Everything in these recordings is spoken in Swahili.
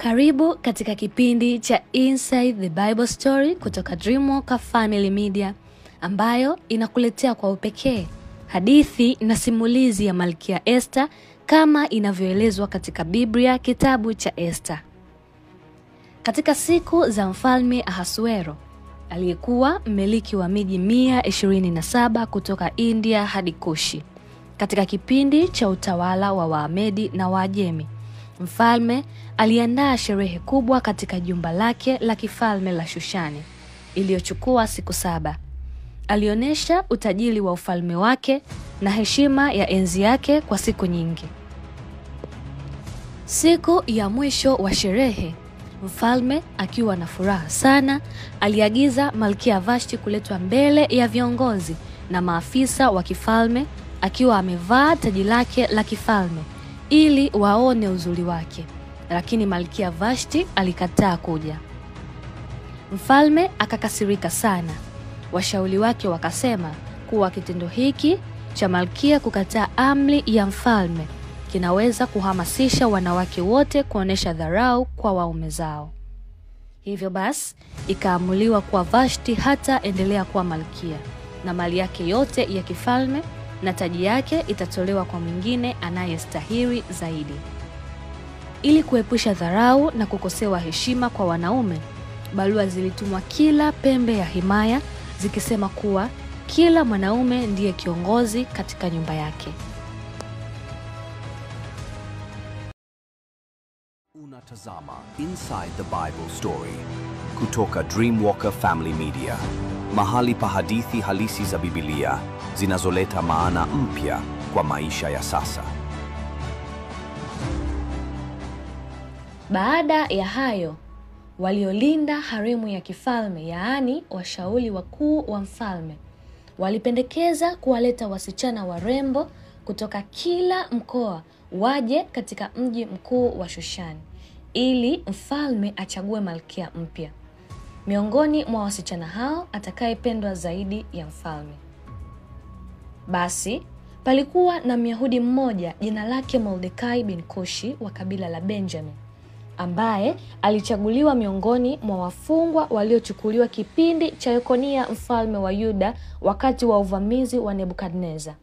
Karibu katika kipindi cha Inside the Bible Story kutoka Dreamwalker Family Media, ambayo inakuletea kwa upekee hadithi na simulizi ya Malkia Esther kama inavyoelezwa katika Biblia, kitabu cha Esther. Katika siku za Mfalme Ahasuero, aliyekuwa mmiliki wa miji 127 kutoka India hadi Kushi, katika kipindi cha utawala wa Waamedi na Waajemi, mfalme aliandaa sherehe kubwa katika jumba lake la kifalme la Shushani, iliyochukua siku 7. Alionyesha utajiri wa ufalme wake na heshima ya enzi yake kwa siku nyingi. Siku ya mwisho wa sherehe, mfalme akiwa na furaha sana, aliagiza Malkia Vashti kuletwa mbele ya viongozi na maafisa wa kifalme akiwa amevaa taji lake la kifalme ili waone uzuri wake. Lakini Malkia Vashti alikataa kuja. Mfalme akakasirika sana. Washauri wake wakasema kuwa kitendo hiki cha malkia kukataa amri ya mfalme kinaweza kuhamasisha wanawake wote kuonesha dharau kwa waume zao. Hivyo basi ikaamuliwa kwa Vashti hata endelea kuwa malkia, na mali yake yote ya kifalme na taji yake itatolewa kwa mwingine anayestahili zaidi. Ili kuepusha dharau na kukosewa heshima kwa wanaume, barua zilitumwa kila pembe ya himaya zikisema kuwa kila mwanaume ndiye kiongozi katika nyumba yake. Unatazama Inside the Bible Story kutoka Dreamwalker Family Media, mahali pa hadithi halisi za Biblia zinazoleta maana mpya kwa maisha ya sasa. Baada ya hayo, waliolinda haremu ya kifalme, yaani washauri wakuu wa mfalme, walipendekeza kuwaleta wasichana warembo kutoka kila mkoa waje katika mji mkuu wa Shushani ili mfalme achague malkia mpya. Miongoni mwa wasichana hao atakayependwa zaidi ya mfalme. Basi palikuwa na Myahudi mmoja jina lake Mordekai bin Kushi wa kabila la Benjamin, ambaye alichaguliwa miongoni mwa wafungwa waliochukuliwa kipindi cha Yekonia mfalme wa Yuda wakati wa uvamizi wa Nebukadneza.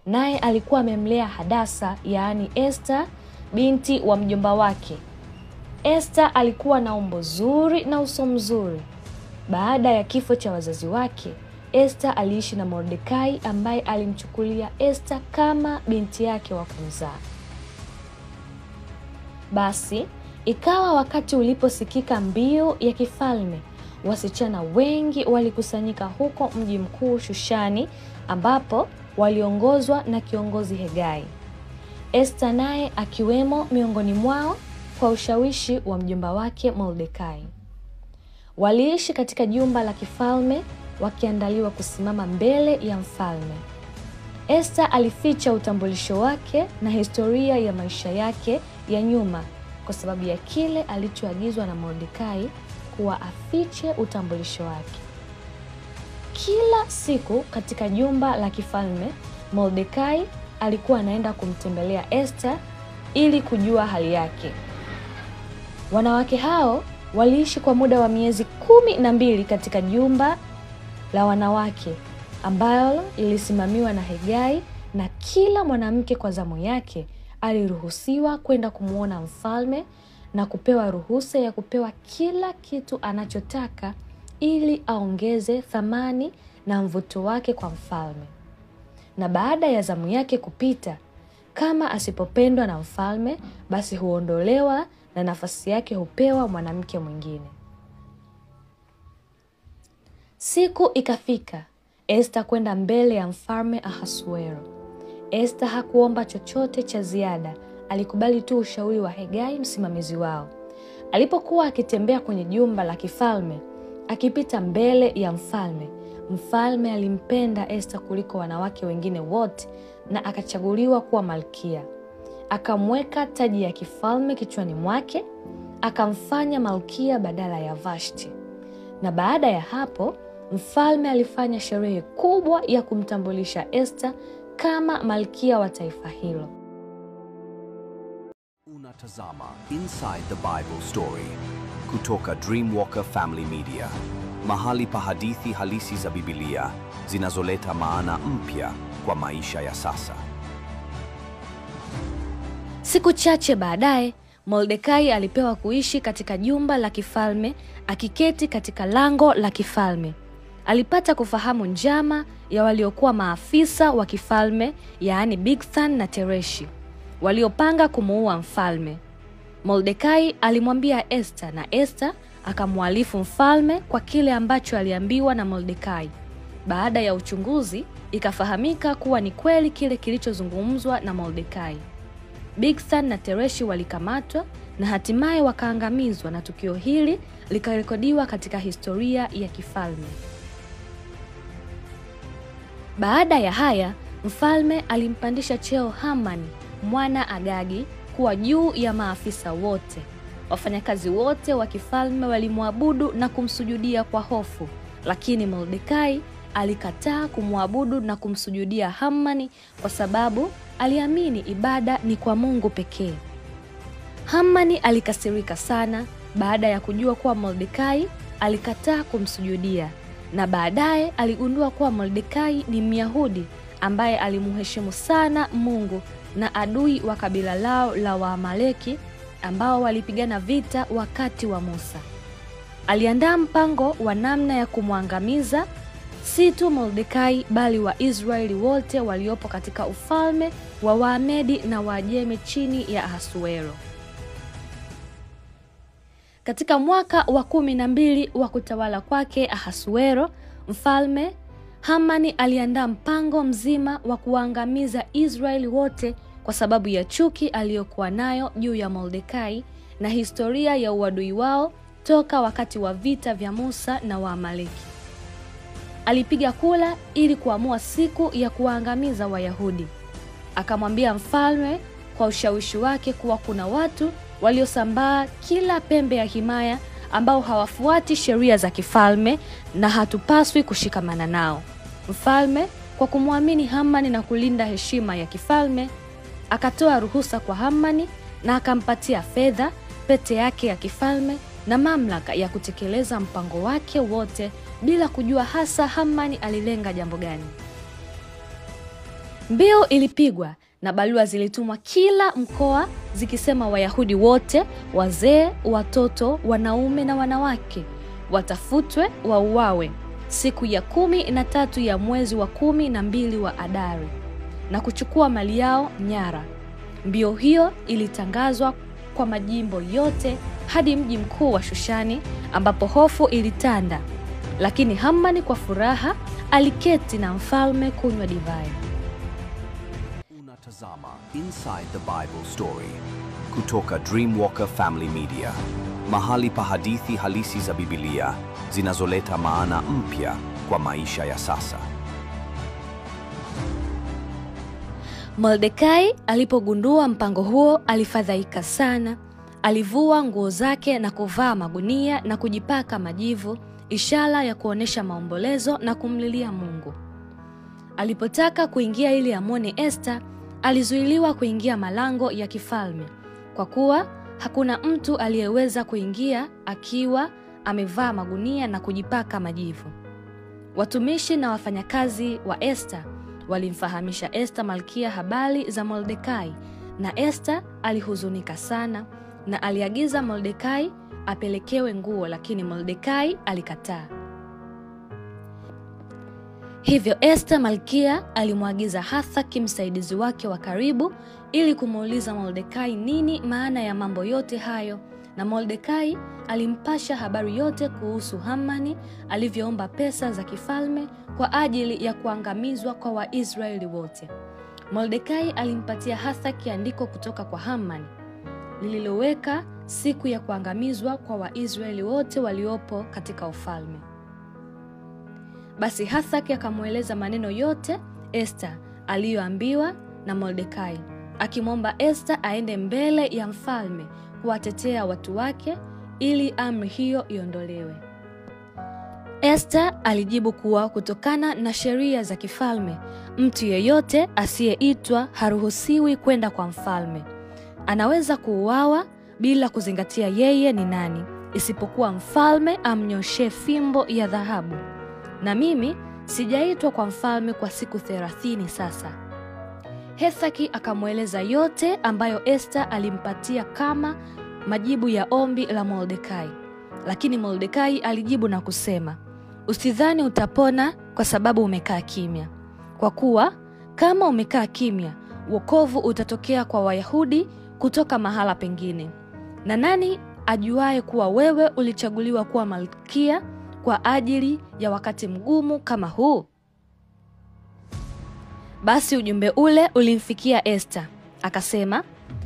Naye alikuwa amemlea Hadasa, yaani Esther, binti wa mjomba wake. Esther alikuwa na umbo zuri na uso mzuri. Baada ya kifo cha wazazi wake, Esther aliishi na Mordekai ambaye alimchukulia Esther kama binti yake wa kumzaa. Basi ikawa wakati uliposikika mbiu ya kifalme, wasichana wengi walikusanyika huko mji mkuu Shushani, ambapo waliongozwa na kiongozi Hegai. Esther naye akiwemo miongoni mwao kwa ushawishi wa mjomba wake Mordekai. Waliishi katika jumba la kifalme wakiandaliwa kusimama mbele ya mfalme. Esther alificha utambulisho wake na historia ya maisha yake ya nyuma kwa sababu ya kile alichoagizwa na Mordekai kuwa afiche utambulisho wake. Kila siku katika jumba la kifalme, Mordekai alikuwa anaenda kumtembelea Esther ili kujua hali yake. Wanawake hao waliishi kwa muda wa miezi 12 katika jumba la wanawake ambalo lilisimamiwa na Hegai, na kila mwanamke kwa zamu yake aliruhusiwa kwenda kumuona mfalme na kupewa ruhusa ya kupewa kila kitu anachotaka ili aongeze thamani na mvuto wake kwa mfalme. Na baada ya zamu yake kupita, kama asipopendwa na mfalme, basi huondolewa na nafasi yake hupewa mwanamke mwingine. Siku ikafika Esther kwenda mbele ya mfalme Ahasuero. Esther hakuomba chochote cha ziada, alikubali tu ushauri wa Hegai, msimamizi wao. Alipokuwa akitembea kwenye jumba la kifalme, akipita mbele ya mfalme, mfalme alimpenda Esther kuliko wanawake wengine wote na akachaguliwa kuwa malkia. Akamweka taji ya kifalme kichwani mwake, akamfanya malkia badala ya Vashti. Na baada ya hapo, mfalme alifanya sherehe kubwa ya kumtambulisha Esther kama malkia wa taifa hilo. Unatazama Inside the Bible Story kutoka Dreamwalker Family Media, mahali pa hadithi halisi za Biblia zinazoleta maana mpya kwa maisha ya sasa. Siku chache baadaye, Mordekai alipewa kuishi katika jumba la kifalme, akiketi katika lango la kifalme. Alipata kufahamu njama ya waliokuwa maafisa wa kifalme, yaani Bigthan na Tereshi, waliopanga kumuua mfalme. Mordekai alimwambia Esther na Esther akamwalifu mfalme kwa kile ambacho aliambiwa na Mordekai. Baada ya uchunguzi, ikafahamika kuwa ni kweli kile kilichozungumzwa na Mordekai. Bigthan na Tereshi walikamatwa na hatimaye wakaangamizwa, na tukio hili likarekodiwa katika historia ya kifalme. Baada ya haya, mfalme alimpandisha cheo Hamani mwana Agagi kuwa juu ya maafisa wote. Wafanyakazi wote wa kifalme walimwabudu na kumsujudia kwa hofu, lakini Mordekai alikataa kumwabudu na kumsujudia Hamani kwa sababu aliamini ibada ni kwa Mungu pekee. Hamani alikasirika sana baada ya kujua kuwa Mordekai alikataa kumsujudia, na baadaye aligundua kuwa Mordekai ni Myahudi ambaye alimheshimu sana Mungu na adui wa kabila lao la Waamaleki ambao walipigana vita wakati wa Musa. Aliandaa mpango wa namna ya kumwangamiza si tu Mordekai bali Waisraeli wote waliopo katika ufalme wa Waamedi na Waajemi chini ya Ahasuero. Katika mwaka wa 12 wa kutawala kwake Ahasuero, mfalme Hamani aliandaa mpango mzima wa kuangamiza Israeli wote kwa sababu ya chuki aliyokuwa nayo juu ya Mordekai na historia ya uadui wao toka wakati wa vita vya Musa na Waamaleki. Alipiga kura ili kuamua siku ya kuangamiza Wayahudi. Akamwambia mfalme kwa ushawishi wake kuwa kuna watu waliosambaa kila pembe ya himaya ambao hawafuati sheria za kifalme na hatupaswi kushikamana nao. Mfalme, kwa kumwamini Hamani na kulinda heshima ya kifalme, akatoa ruhusa kwa Hamani na akampatia fedha, pete yake ya kifalme na mamlaka ya kutekeleza mpango wake wote bila kujua hasa Hamani alilenga jambo gani. Mbiu ilipigwa na barua zilitumwa kila mkoa zikisema Wayahudi wote, wazee, watoto, wanaume na wanawake, watafutwe, wauawe siku ya 13 ya mwezi wa 12 wa Adari na kuchukua mali yao nyara. Mbiu hiyo ilitangazwa kwa majimbo yote hadi mji mkuu wa Shushani ambapo hofu ilitanda, lakini Hamani kwa furaha aliketi na mfalme kunywa divai. Unatazama Inside the Bible Story kutoka Dreamwalker Family Media, mahali pa hadithi halisi za Biblia zinazoleta maana mpya kwa maisha ya sasa. Mordekai alipogundua mpango huo alifadhaika sana. Alivua nguo zake na kuvaa magunia na kujipaka majivu, ishara ya kuonesha maombolezo na kumlilia Mungu. Alipotaka kuingia ili amwone Esther, alizuiliwa kuingia malango ya kifalme kwa kuwa hakuna mtu aliyeweza kuingia akiwa amevaa magunia na kujipaka majivu. Watumishi na wafanyakazi wa Esther walimfahamisha Esther malkia habari za Mordekai, na Esther alihuzunika sana na aliagiza Mordekai apelekewe nguo, lakini Mordekai alikataa. Hivyo Esther malkia alimwagiza Hathaki msaidizi wake wa karibu ili kumuuliza Mordekai nini maana ya mambo yote hayo, na Mordekai alimpasha habari yote kuhusu Hamani alivyoomba pesa za kifalme kwa ajili ya kuangamizwa kwa Waisraeli wote. Mordekai alimpatia Hathaki andiko kutoka kwa Hamani lililoweka siku ya kuangamizwa kwa Waisraeli wote waliopo katika ufalme. Basi Hathaki akamweleza maneno yote Esther aliyoambiwa na Mordekai, akimwomba Esther aende mbele ya mfalme kuwatetea watu wake ili amri hiyo iondolewe. Esther alijibu kuwa kutokana na sheria za kifalme, mtu yeyote asiyeitwa haruhusiwi kwenda kwa mfalme. anaweza kuuawa bila kuzingatia yeye ni nani, isipokuwa mfalme amnyoshee fimbo ya dhahabu. Na mimi sijaitwa kwa mfalme kwa siku 30 sasa." Hathaki akamweleza yote ambayo Esther alimpatia kama majibu ya ombi la Mordekai. Lakini Mordekai alijibu na kusema, "Usidhani utapona kwa sababu umekaa kimya. Kwa kuwa kama umekaa kimya, wokovu utatokea kwa Wayahudi kutoka mahala pengine. Na nani ajuaye kuwa wewe ulichaguliwa kuwa malkia kwa ajili ya wakati mgumu kama huu?" Basi ujumbe ule ulimfikia Esther. Akasema,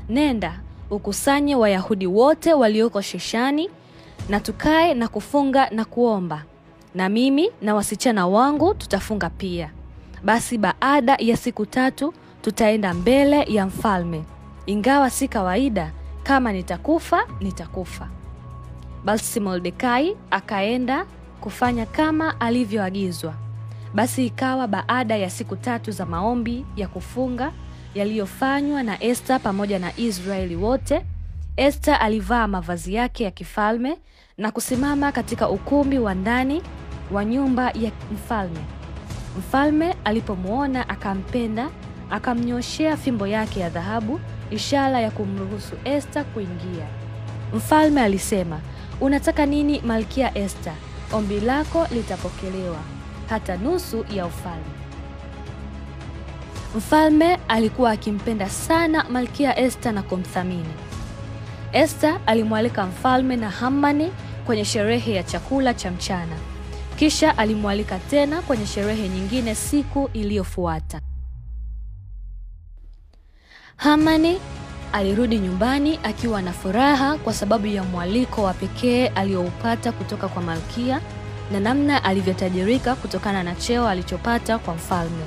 "Nenda ukusanye Wayahudi wote walioko Shushani, na tukae na kufunga na kuomba. Na mimi na wasichana wangu tutafunga pia. Basi baada ya siku 3 tutaenda mbele ya mfalme. Ingawa si kawaida, kama nitakufa, nitakufa." Basi Mordekai akaenda kufanya kama alivyoagizwa. Basi ikawa baada ya siku 3 za maombi ya kufunga yaliyofanywa na Esther pamoja na Israeli wote, Esther alivaa mavazi yake ya kifalme na kusimama katika ukumbi wa ndani wa nyumba ya mfalme. Mfalme alipomuona akampenda, akamnyoshea fimbo yake ya dhahabu, ishara ya kumruhusu Esther kuingia. Mfalme alisema, "Unataka nini, Malkia Esther? Ombi lako litapokelewa, hata nusu ya ufalme." Mfalme alikuwa akimpenda sana Malkia Esther na kumthamini. Esther alimwalika mfalme na Hamani kwenye sherehe ya chakula cha mchana. Kisha alimwalika tena kwenye sherehe nyingine siku iliyofuata. Hamani alirudi nyumbani akiwa na furaha kwa sababu ya mwaliko wa pekee alioupata kutoka kwa malkia na namna alivyotajirika kutokana na cheo alichopata kwa mfalme.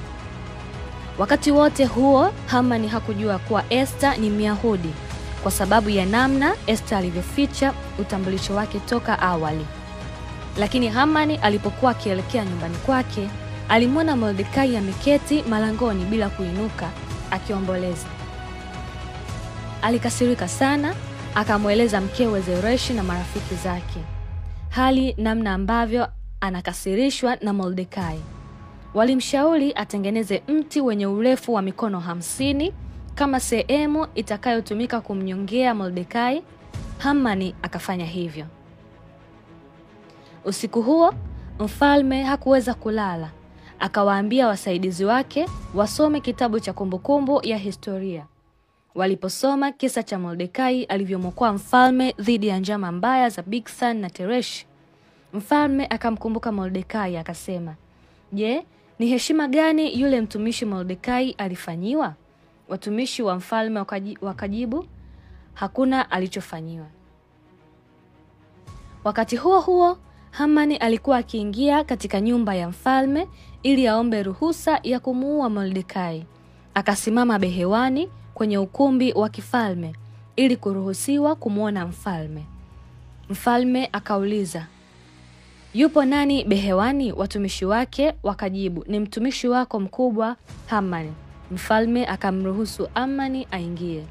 Wakati wote huo, Hamani hakujua kuwa Esther ni Myahudi kwa sababu ya namna Esther alivyoficha utambulisho wake toka awali. Lakini Hamani alipokuwa akielekea nyumbani kwake, alimwona Mordekai ameketi malangoni bila kuinuka akiomboleza. Alikasirika sana, akamweleza mkewe Zereshi na marafiki zake hali namna ambavyo anakasirishwa na Mordekai. Walimshauri atengeneze mti wenye urefu wa mikono 50 kama sehemu itakayotumika kumnyongea Mordekai. Hamani akafanya hivyo. Usiku huo mfalme hakuweza kulala. Akawaambia wasaidizi wake wasome kitabu cha kumbukumbu ya historia. Waliposoma kisa cha Mordekai alivyomwokoa mfalme dhidi ya njama mbaya za Bigthan na Teresh, mfalme akamkumbuka Mordekai akasema, "Je, ni heshima gani yule mtumishi Mordekai alifanyiwa?" Watumishi wa mfalme wakajibu, "Hakuna alichofanyiwa." Wakati huo huo, Hamani alikuwa akiingia katika nyumba ya mfalme ili aombe ruhusa ya kumuua Mordekai. Akasimama behewani kwenye ukumbi wa kifalme ili kuruhusiwa kumuona mfalme. Mfalme akauliza, "Yupo nani behewani?" Watumishi wake wakajibu, "Ni mtumishi wako mkubwa Hamani." Mfalme akamruhusu Hamani aingie.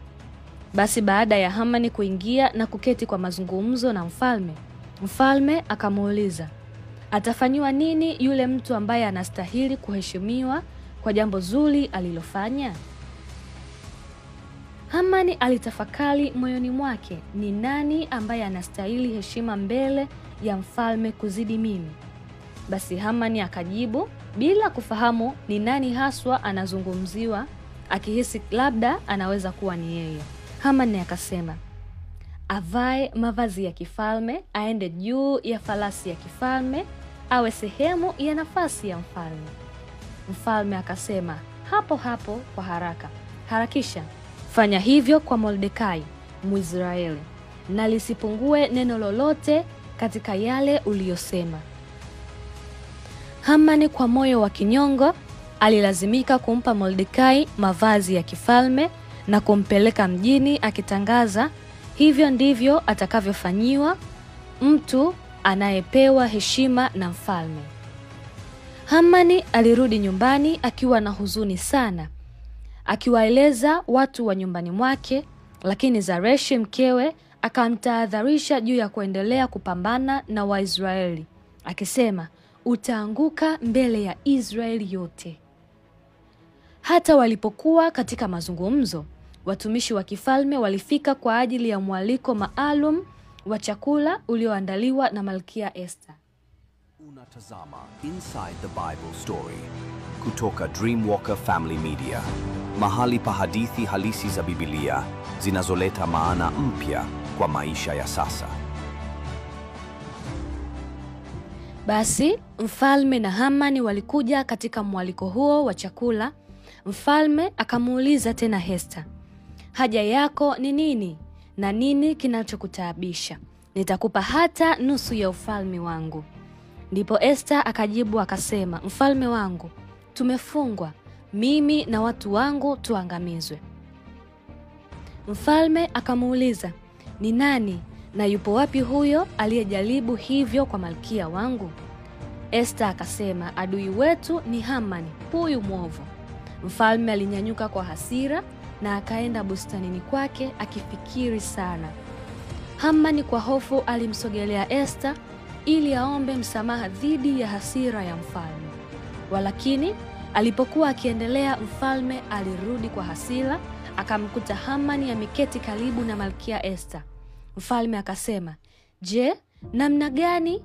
Basi baada ya Hamani kuingia na kuketi kwa mazungumzo na mfalme, mfalme akamuuliza, "Atafanyiwa nini yule mtu ambaye anastahili kuheshimiwa kwa jambo zuri alilofanya?" Hamani alitafakari moyoni mwake, ni nani ambaye anastahili heshima mbele ya mfalme kuzidi mimi? Basi Hamani akajibu bila kufahamu ni nani haswa anazungumziwa, akihisi labda anaweza kuwa ni yeye. Hamani akasema, "Avae mavazi ya kifalme, aende juu ya farasi ya kifalme, awe sehemu ya nafasi ya mfalme." Mfalme akasema, "Hapo hapo kwa haraka. Harakisha. Fanya hivyo kwa Mordekai, Mwisraeli, na lisipungue neno lolote katika yale uliyosema." Hamani kwa moyo wa kinyongo alilazimika kumpa Mordekai mavazi ya kifalme na kumpeleka mjini akitangaza, "Hivyo ndivyo atakavyofanyiwa mtu anayepewa heshima na mfalme." Hamani alirudi nyumbani akiwa na huzuni sana, akiwaeleza watu wa nyumbani mwake Lakini Zereshi mkewe akamtahadharisha juu ya kuendelea kupambana na Waisraeli, akisema, utaanguka mbele ya Israeli yote. Hata walipokuwa katika mazungumzo, watumishi wa kifalme walifika kwa ajili ya mwaliko maalum wa chakula ulioandaliwa na Malkia Esther. Unatazama Inside the Bible Story kutoka Dreamwalker Family Media, mahali pa hadithi halisi za Biblia zinazoleta maana mpya kwa maisha ya sasa. Basi mfalme na Hamani walikuja katika mwaliko huo wa chakula. Mfalme akamuuliza tena Esther, haja yako ni nini na nini kinachokutaabisha? Nitakupa hata nusu ya ufalme wangu. Ndipo Esther akajibu akasema, mfalme wangu, tumefungwa, mimi na watu wangu tuangamizwe. Mfalme akamuuliza, ni nani na yupo wapi huyo aliyejaribu hivyo kwa malkia wangu? Esther akasema, adui wetu ni Hamani, huyu mwovu. Mfalme alinyanyuka kwa hasira na akaenda bustanini kwake akifikiri sana. Hamani kwa hofu alimsogelea Esther ili aombe msamaha dhidi ya hasira ya mfalme. Walakini alipokuwa akiendelea, mfalme alirudi kwa hasira, akamkuta Hamani ameketi karibu na Malkia Esther. Mfalme akasema, je, namna gani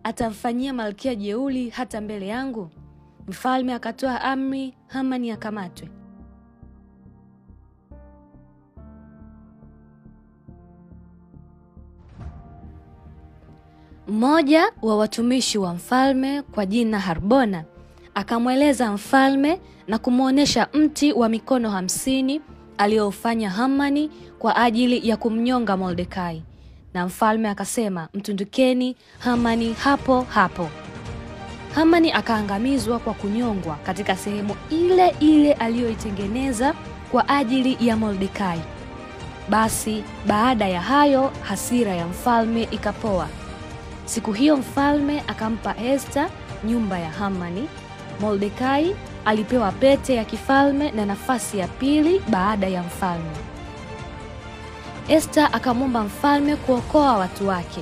atamfanyia malkia jeuri hata mbele yangu? Mfalme akatoa amri Hamani akamatwe. Mmoja wa watumishi wa mfalme kwa jina Harbona akamweleza mfalme na kumuonesha mti wa mikono 50 aliofanya Hamani kwa ajili ya kumnyonga Mordekai. Na mfalme akasema, mtundukeni Hamani hapo hapo. Hamani akaangamizwa kwa kunyongwa katika sehemu ile ile aliyoitengeneza kwa ajili ya Mordekai. Basi baada ya hayo hasira ya mfalme ikapoa. Siku hiyo mfalme akampa Esther nyumba ya Hamani. Mordekai alipewa pete ya kifalme na nafasi ya pili baada ya mfalme. Esther akamwomba mfalme kuokoa watu wake.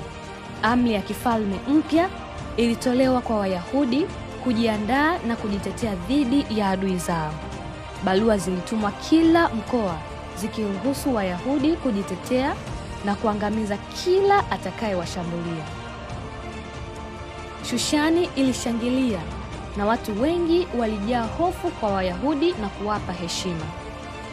Amri ya kifalme mpya ilitolewa kwa Wayahudi kujiandaa na kujitetea dhidi ya adui zao. Barua zilitumwa kila mkoa zikiruhusu Wayahudi kujitetea na kuangamiza kila atakayewashambulia. Shushani ilishangilia na watu wengi walijaa hofu kwa Wayahudi na kuwapa heshima.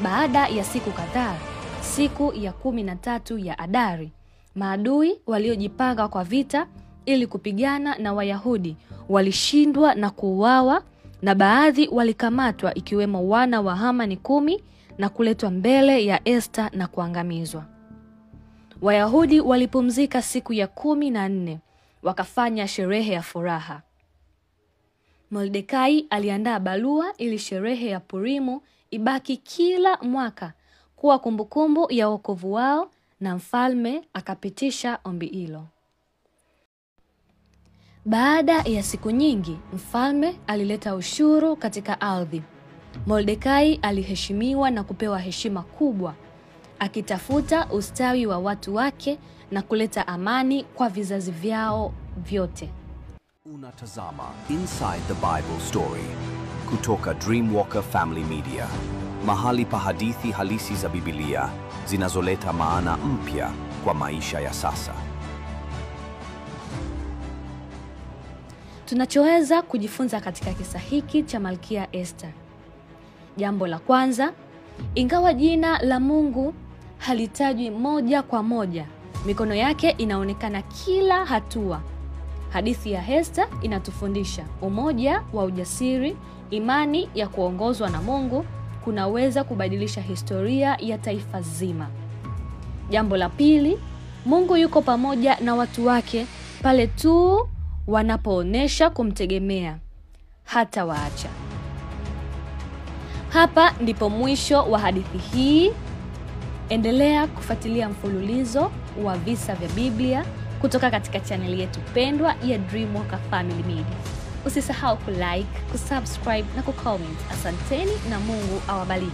Baada ya siku kadhaa, siku ya 13 ya Adari, maadui waliojipanga kwa vita ili kupigana na Wayahudi walishindwa na kuuawa, na baadhi walikamatwa ikiwemo wana wa Hamani 10 na kuletwa mbele ya Esther na kuangamizwa. Wayahudi walipumzika siku ya 14, wakafanya sherehe ya furaha. Mordekai aliandaa barua ili sherehe ya Purimu ibaki kila mwaka kuwa kumbukumbu ya wokovu wao, na mfalme akapitisha ombi hilo. Baada ya siku nyingi, mfalme alileta ushuru katika ardhi. Mordekai aliheshimiwa na kupewa heshima kubwa, akitafuta ustawi wa watu wake na kuleta amani kwa vizazi vyao vyote. Unatazama Inside the Bible Story kutoka Dreamwalker Family Media, mahali pa hadithi halisi za Biblia zinazoleta maana mpya kwa maisha ya sasa. Tunachoweza kujifunza katika kisa hiki cha Malkia Esther. Jambo la kwanza, ingawa jina la Mungu halitajwi moja kwa moja, mikono yake inaonekana kila hatua. Hadithi ya Esther inatufundisha umoja wa ujasiri, imani ya kuongozwa na Mungu kunaweza kubadilisha historia ya taifa zima. Jambo la pili, Mungu yuko pamoja na watu wake pale tu wanapoonesha kumtegemea, hata waacha. Hapa ndipo mwisho wa hadithi hii. Endelea kufuatilia mfululizo wa visa vya Biblia kutoka katika chaneli yetu pendwa ya Dreamwalker Family Media. Usisahau kulike, kusubscribe na kucomment. Asanteni na Mungu awabariki.